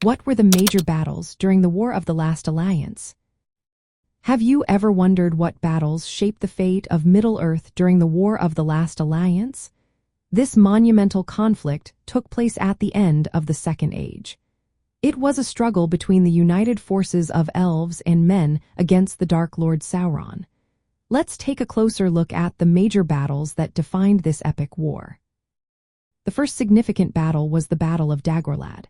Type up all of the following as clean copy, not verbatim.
What were the major battles during the War of the Last Alliance? Have you ever wondered what battles shaped the fate of Middle-earth during the War of the Last Alliance? This monumental conflict took place at the end of the Second Age. It was a struggle between the united forces of elves and men against the Dark Lord Sauron. Let's take a closer look at the major battles that defined this epic war. The first significant battle was the Battle of Dagorlad.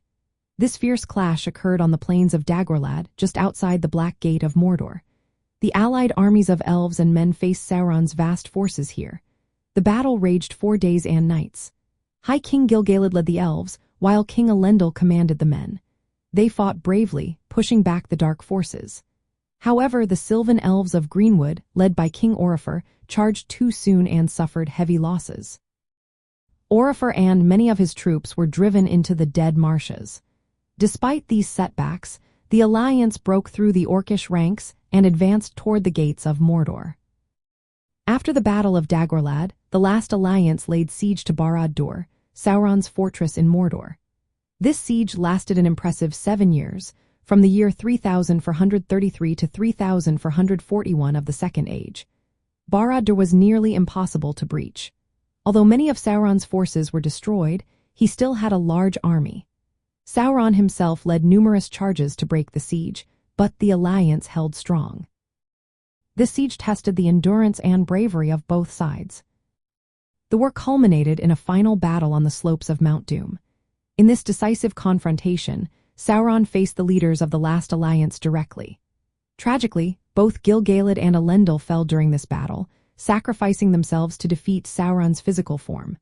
This fierce clash occurred on the plains of Dagorlad, just outside the Black Gate of Mordor. The allied armies of elves and men faced Sauron's vast forces here. The battle raged 4 days and nights. High King Gil-galad led the elves, while King Elendil commanded the men. They fought bravely, pushing back the dark forces. However, the Silvan Elves of Greenwood, led by King Orifer, charged too soon and suffered heavy losses. Orifer and many of his troops were driven into the Dead Marshes. Despite these setbacks, the alliance broke through the Orcish ranks and advanced toward the gates of Mordor. After the Battle of Dagorlad, the last alliance laid siege to Barad, Sauron's fortress in Mordor. This siege lasted an impressive 7 years, from the year 3433 to 3441 of the Second Age. Barad was nearly impossible to breach. Although many of Sauron's forces were destroyed, he still had a large army. Sauron himself led numerous charges to break the siege, but the alliance held strong. This siege tested the endurance and bravery of both sides. The war culminated in a final battle on the slopes of Mount Doom. In this decisive confrontation, Sauron faced the leaders of the last alliance directly. Tragically, both Gil-galad and Elendil fell during this battle, sacrificing themselves to defeat Sauron's physical form.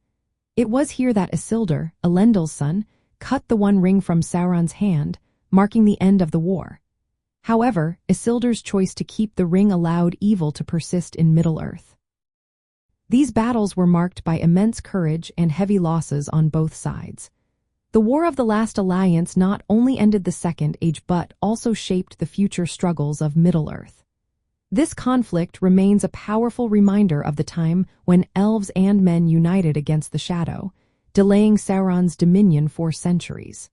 It was here that Isildur, Elendil's son, cut the One Ring from Sauron's hand, marking the end of the war. However, Isildur's choice to keep the ring allowed evil to persist in Middle-earth. These battles were marked by immense courage and heavy losses on both sides. The War of the Last Alliance not only ended the Second Age but also shaped the future struggles of Middle-earth. This conflict remains a powerful reminder of the time when elves and men united against the shadow, delaying Sauron's dominion for centuries.